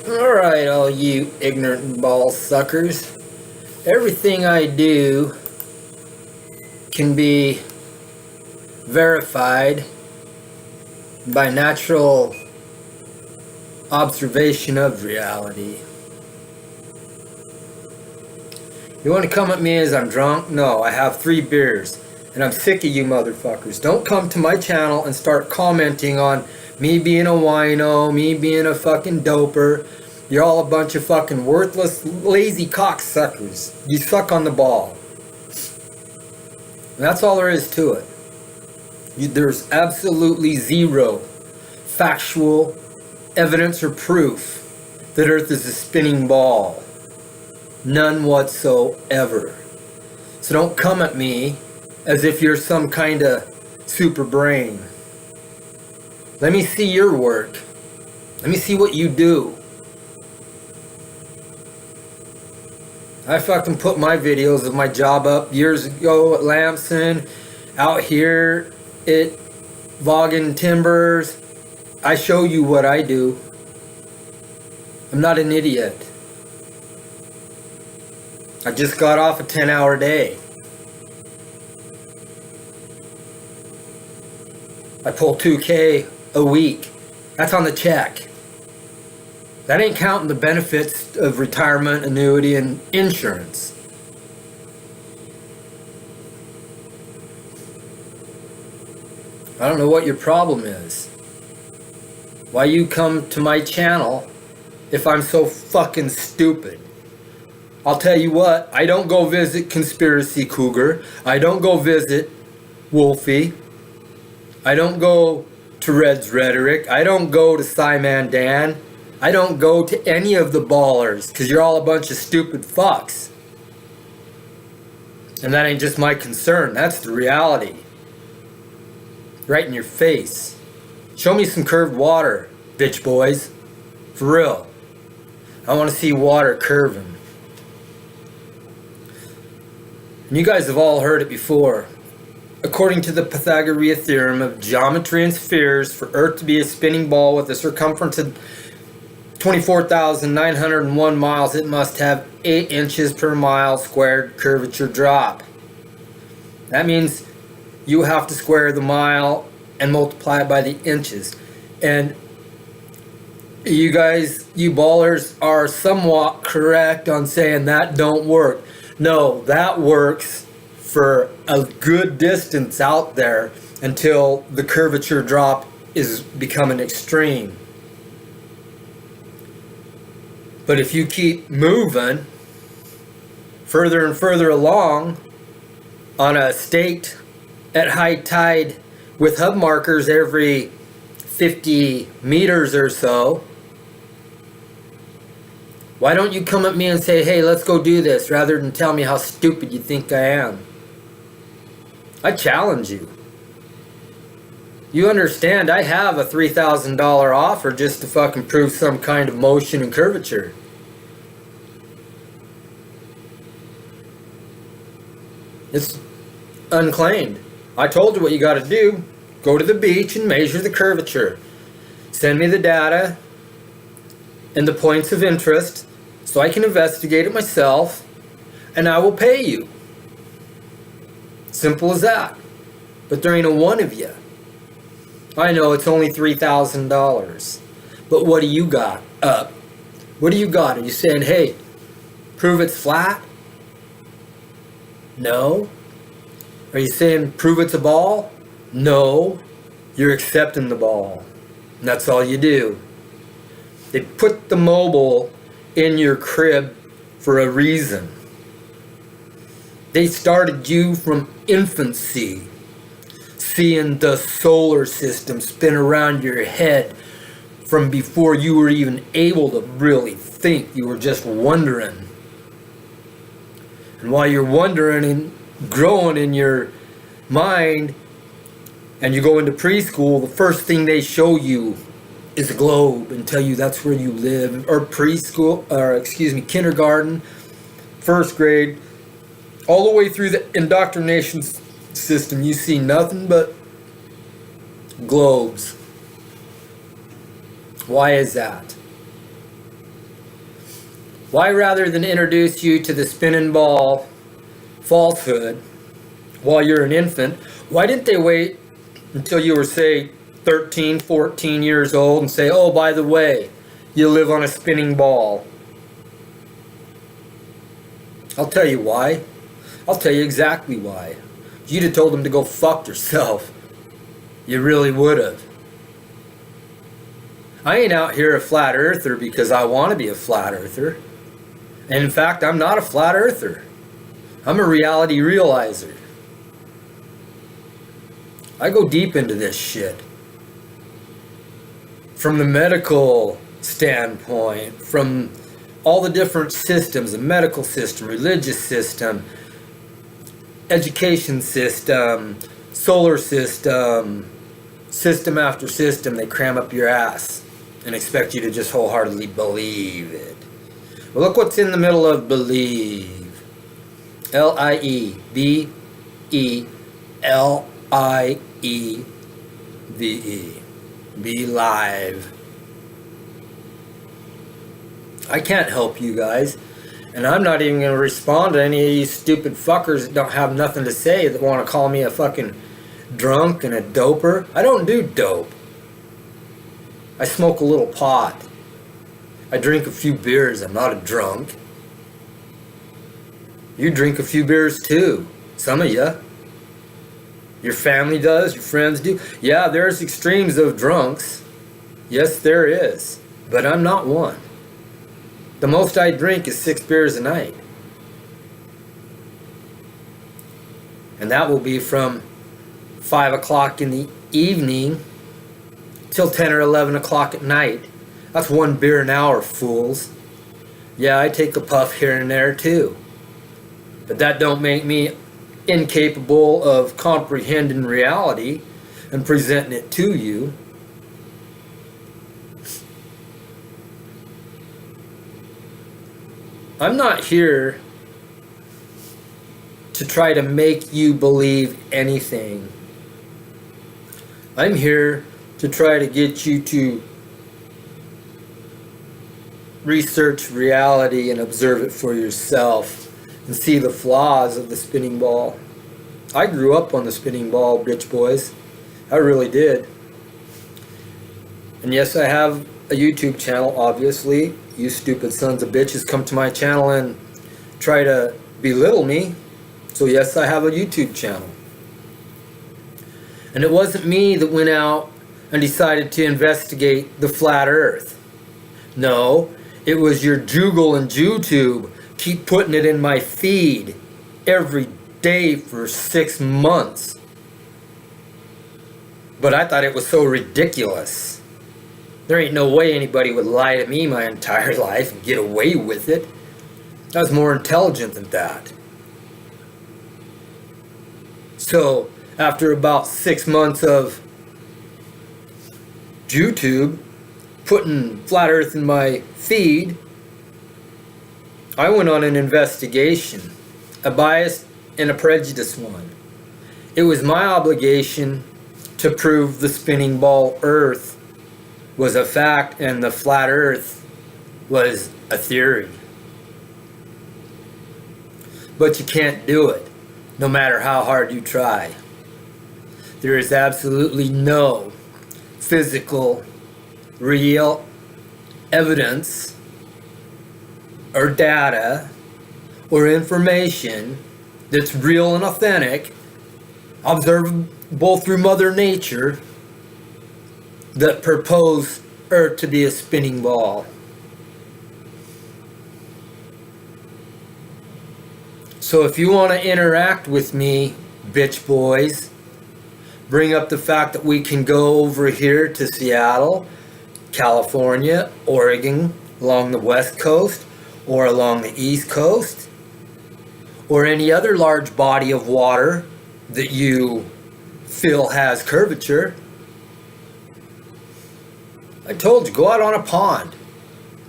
Alright, all you ignorant ball suckers. Everything I do can be verified by natural observation of reality. You want to come at me as I'm drunk? No, I have 3 beers. And I'm sick of you motherfuckers. Don't come to my channel and start commenting on me being a wino, me being a fucking doper. You're all a bunch of fucking worthless, lazy cocksuckers. You suck on the ball. And that's all there is to it. There's absolutely zero factual evidence or proof that Earth is a spinning ball. None whatsoever. So don't come at me as if you're some kind of super brain. Let me see your work. Let me see what you do. I fucking put my videos of my job up years ago at Lamson, out here at Vaughan Timbers. I show you what I do. I'm not an idiot. I just got off a 10-hour day. I pull $2K a week. That's on the check. That ain't counting the benefits of retirement, annuity, and insurance. I don't know what your problem is. Why you come to my channel if I'm so fucking stupid? I'll tell you what, I don't go visit Conspiracy Cougar. I don't go visit Wolfie. I don't go to Red's Rhetoric. I don't go to Simon Dan. I don't go to any of the ballers because you're all a bunch of stupid fucks. And that ain't just my concern. That's the reality. Right in your face. Show me some curved water, bitch boys. For real. I want to see water curving. And you guys have all heard it before. According to the Pythagorean theorem of geometry and spheres, for Earth to be a spinning ball with a circumference of 24,901 miles, it must have 8 inches per mile squared curvature drop. That means you have to square the mile and multiply it by the inches. And you guys, you ballers, are somewhat correct on saying that don't work. No, that works for a good distance out there until the curvature drop is becoming extreme. But if you keep moving further and further along on a state at high tide with hub markers every 50 meters or so, why don't you come at me and say, hey, let's go do this, rather than tell me how stupid you think I am? I challenge you. You understand, I have a $3,000 offer just to fucking prove some kind of motion and curvature. It's unclaimed. I told you what you got to do. Go to the beach and measure the curvature. Send me the data and the points of interest so I can investigate it myself, and I will pay you. Simple as that. But there ain't a one of you. I know it's only $3,000. But what do you got up? What do you got? Are you saying, hey, prove it's flat? No. Are you saying prove it's a ball? No. You're accepting the ball. And that's all you do. They put the mobile in your crib for a reason. They started you from infancy, seeing the solar system spin around your head from before you were even able to really think. You were just wondering. And while you're wondering and growing in your mind, and you go into preschool, the first thing they show you is a globe and tell you that's where you live. Or kindergarten, first grade, all the way through the indoctrination system, you see nothing but globes. Why is that? Why, rather than introduce you to the spinning ball falsehood while you're an infant, why didn't they wait until you were, say, 13, 14 years old and say, oh, by the way, you live on a spinning ball? I'll tell you why. I'll tell you exactly why. You'd have told them to go fuck yourself. You really would have. I ain't out here a flat earther because I want to be a flat earther. And in fact, I'm not a flat earther. I'm a reality realizer. I go deep into this shit. From the medical standpoint, from all the different systems, the medical system, religious system, education system, solar system, system after system, they cram up your ass and expect you to just wholeheartedly believe it. Well, look what's in the middle of believe. L-I-E-B-E-L-I-E-V-E. Be live. I can't help you guys. And I'm not even going to respond to any of these stupid fuckers that don't have nothing to say, that want to call me a fucking drunk and a doper. I don't do dope. I smoke a little pot. I drink a few beers. I'm not a drunk. You drink a few beers too. Some of you. Your family does. Your friends do. Yeah, there's extremes of drunks. Yes, there is. But I'm not one. The most I drink is 6 beers a night. And that will be from 5 o'clock in the evening till 10 or 11 o'clock at night. That's 1 beer an hour, fools. Yeah, I take a puff here and there too. But that don't make me incapable of comprehending reality and presenting it to you. I'm not here to try to make you believe anything. I'm here to try to get you to research reality and observe it for yourself and see the flaws of the spinning ball. I grew up on the spinning ball, bitch boys. I really did. And yes, I have a YouTube channel, obviously. You stupid sons of bitches come to my channel and try to belittle me. So yes, I have a YouTube channel. And it wasn't me that went out and decided to investigate the flat earth. No, it was your Joogle and JewTube keep putting it in my feed every day for 6 months. But I thought it was so ridiculous. There ain't no way anybody would lie to me my entire life and get away with it. I was more intelligent than that. So, after about 6 months of YouTube putting flat earth in my feed, I went on an investigation, a biased and a prejudiced one. It was my obligation to prove the spinning ball earth was a fact and the flat earth was a theory. But you can't do it, no matter how hard you try. There is absolutely no physical, real evidence or data or information that's real and authentic, observable through Mother Nature, that propose Earth to be a spinning ball. So if you want to interact with me, bitch boys, bring up the fact that we can go over here to Seattle, California, Oregon, along the West Coast, or along the East Coast, or any other large body of water that you feel has curvature. I told you, go out on a pond,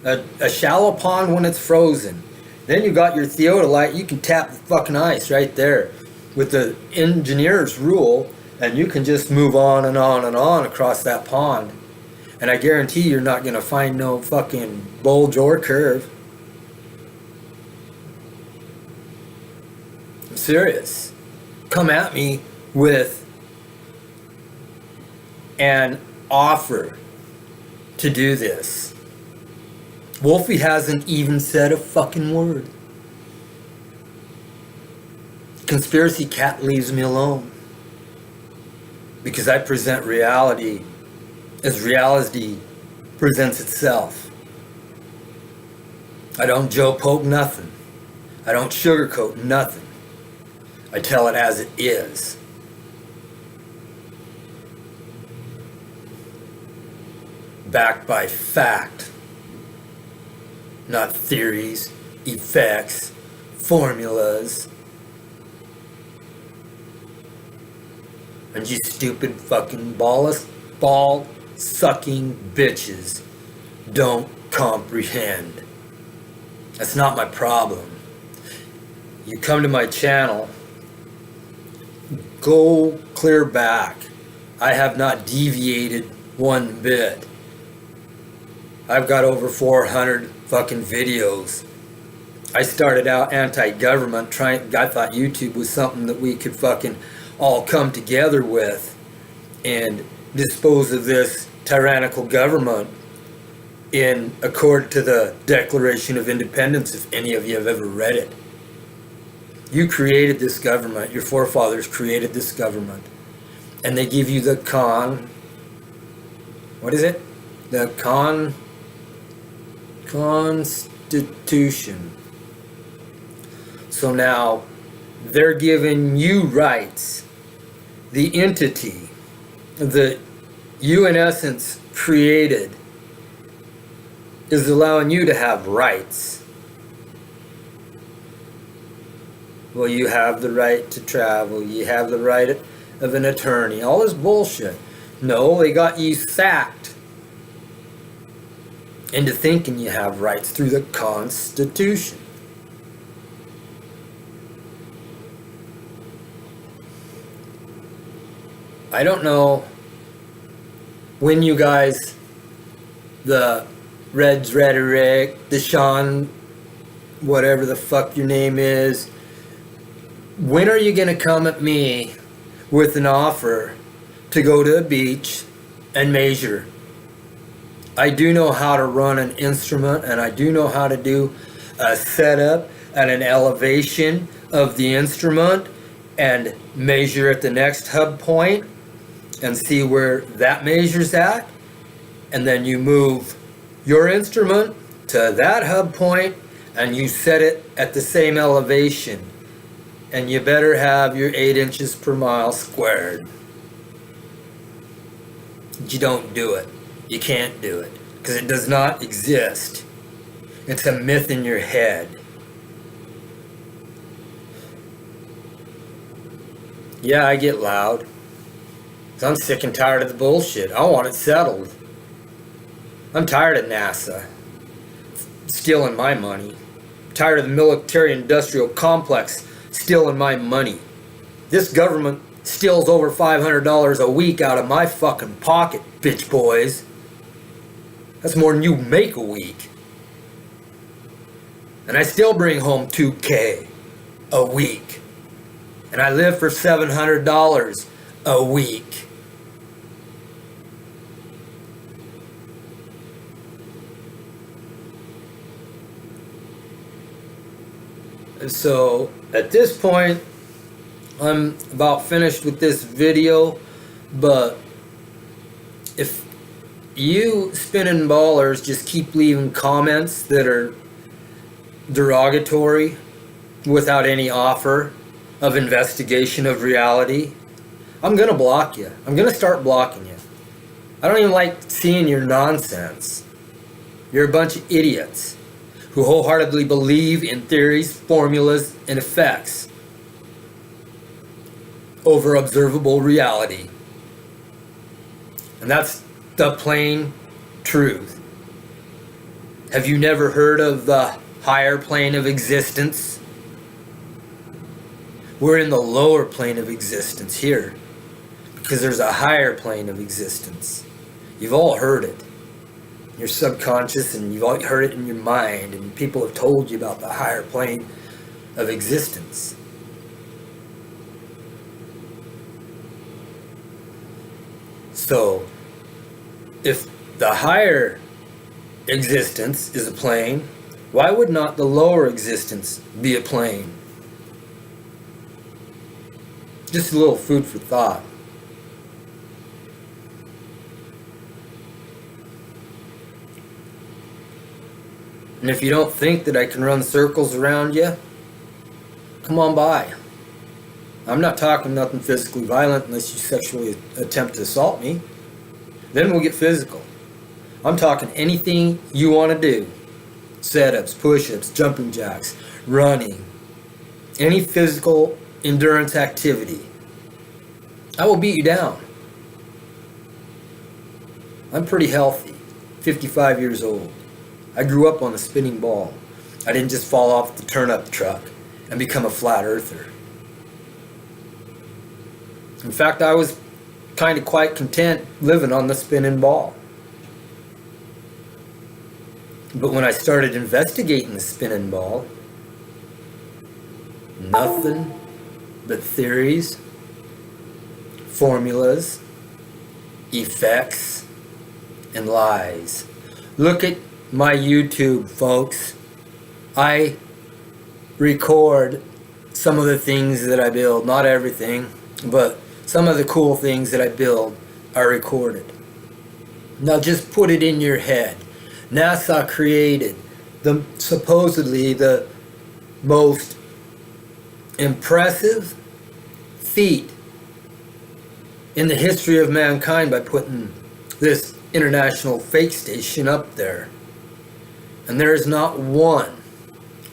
a shallow pond when it's frozen. Then you got your theodolite, you can tap the fucking ice right there with the engineer's rule, and you can just move on and on and on across that pond. And I guarantee you're not going to find no fucking bulge or curve. serious. Come at me with an offer to do this. Wolfie hasn't even said a fucking word. Conspiracy Cat leaves me alone. Because I present reality as reality presents itself. I don't Joe poke nothing. I don't sugarcoat nothing. I tell it as it is. Backed by fact. Not theories, effects, formulas. And you stupid fucking ball sucking bitches don't comprehend. That's not my problem. You come to my channel, go clear back. I have not deviated one bit. I've got over 400 fucking videos. I started out anti-government, I thought YouTube was something that we could fucking all come together with and dispose of this tyrannical government in accord to the Declaration of Independence, if any of you have ever read it. You created this government, your forefathers created this government, and they give you the Constitution. So now they're giving you rights. The entity that you in essence created is allowing you to have rights. Well, you have the right to travel, you have the right of an attorney, all this bullshit. No, they got you sacked into thinking you have rights through the Constitution. I don't know when you guys, the Reds Rhetoric, the Sean, whatever the fuck your name is, when are you going to come at me with an offer to go to a beach and measure? I do know how to run an instrument, and I do know how to do a setup and an elevation of the instrument and measure at the next hub point and see where that measures at, and then you move your instrument to that hub point and you set it at the same elevation, and you better have your 8 inches per mile squared. You don't do it. You can't do it because it does not exist. It's a myth in your head. Yeah, I get loud. I'm sick and tired of the bullshit. I want it settled. I'm tired of NASA stealing my money. I'm tired of the military-industrial complex stealing my money. This government steals over $500 a week out of my fucking pocket, bitch boys. That's more than you make a week. And I still bring home $2,000 a week. And I live for $700 a week. And so at this point, I'm about finished with this video, but if you spinning ballers just keep leaving comments that are derogatory without any offer of investigation of reality, I'm gonna block you. I'm gonna start blocking you. I don't even like seeing your nonsense. You're a bunch of idiots who wholeheartedly believe in theories, formulas, and effects over observable reality. And that's the plain truth. Have you never heard of the higher plane of existence? We're in the lower plane of existence here because there's a higher plane of existence. You've all heard it. Your subconscious, and you've all heard it in your mind, and people have told you about the higher plane of existence. So, if the higher existence is a plane, why would not the lower existence be a plane? Just a little food for thought. And if you don't think that I can run circles around you, come on by. I'm not talking nothing physically violent unless you sexually attempt to assault me. Then we'll get physical. I'm talking anything you want to do. Setups, push-ups, jumping jacks, running. Any physical endurance activity. I will beat you down. I'm pretty healthy. 55 years old. I grew up on a spinning ball. I didn't just fall off the turnip truck and become a flat earther. In fact, I was kind of quite content living on the spinning ball. But when I started investigating the spinning ball, nothing but theories, formulas, effects, and lies. Look at my YouTube, folks. I record some of the things that I build, not everything, but some of the cool things that I build are recorded. Now just put it in your head. NASA created supposedly the most impressive feat in the history of mankind by putting this international fake station up there. And there is not one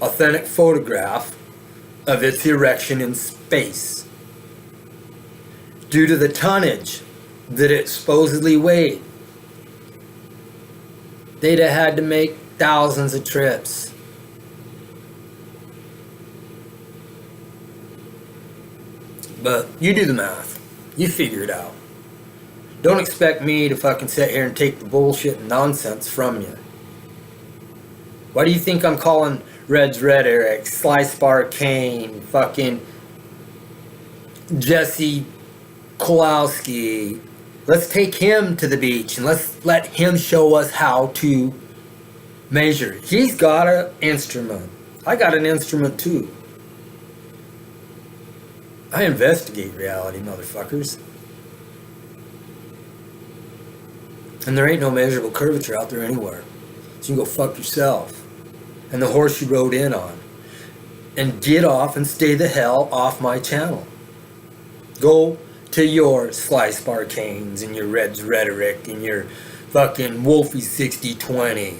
authentic photograph of its erection in space. Due to the tonnage that it supposedly weighed, they'd have had to make thousands of trips. But you do the math. You figure it out. Don't expect me to fucking sit here and take the bullshit and nonsense from you. Why do you think I'm calling Red's Rhetoric, Sly Sparkane, fucking Jesse Kowalski? Let's take him to the beach and let's let him show us how to measure. He's got an instrument. I got an instrument too. I investigate reality, motherfuckers. And there ain't no measurable curvature out there anywhere. So you can go fuck yourself. And the horse you rode in on. And get off and stay the hell off my channel. Go to your Sly Sparkanes and your Red's Rhetoric and your fucking Wolfie 6020.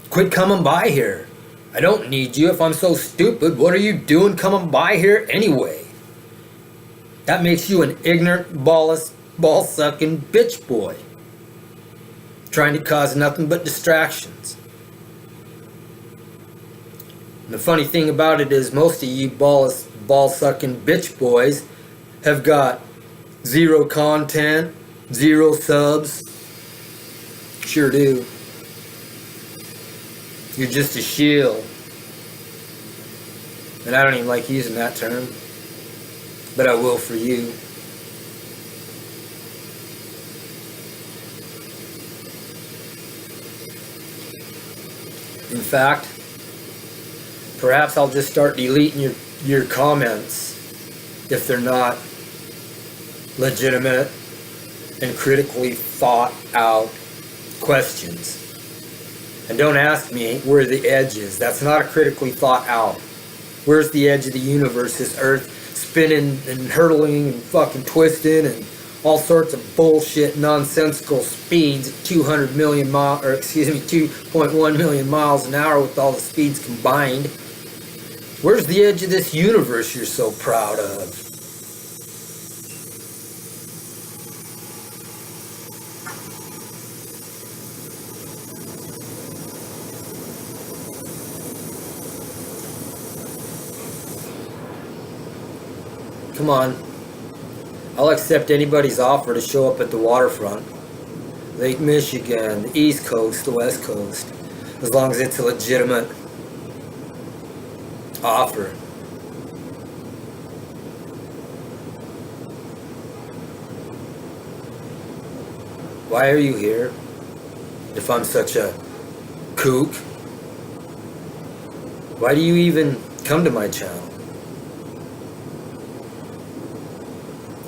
Quit coming by here. I don't need you. If I'm so stupid, what are you doing coming by here anyway? That makes you an ignorant, ball-sucking bitch boy. Trying to cause nothing but distractions. And the funny thing about it is most of you ball-sucking bitch boys have got 0 content, 0 subs. Sure do. You're just a shield. And I don't even like using that term. But I will for you. In fact, perhaps I'll just start deleting your comments if they're not legitimate and critically thought out questions. And don't ask me where the edge is. That's not a critically thought out. Where's the edge of the universe? This earth spinning and hurtling and fucking twisting and all sorts of bullshit nonsensical speeds at 200 million miles, or excuse me, 2.1 million miles an hour with all the speeds combined. Where's the edge of this universe you're so proud of? Come on. I'll accept anybody's offer to show up at the waterfront. Lake Michigan, the East Coast, the West Coast. As long as it's a legitimate offer. Why are you here? If I'm such a kook, why do you even come to my channel?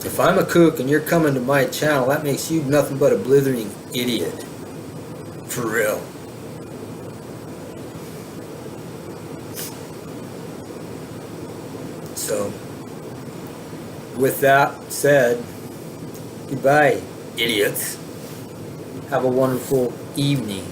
If I'm a kook and you're coming to my channel, that makes you nothing but a blithering idiot. For real. So, with that said, goodbye, idiots. Have a wonderful evening.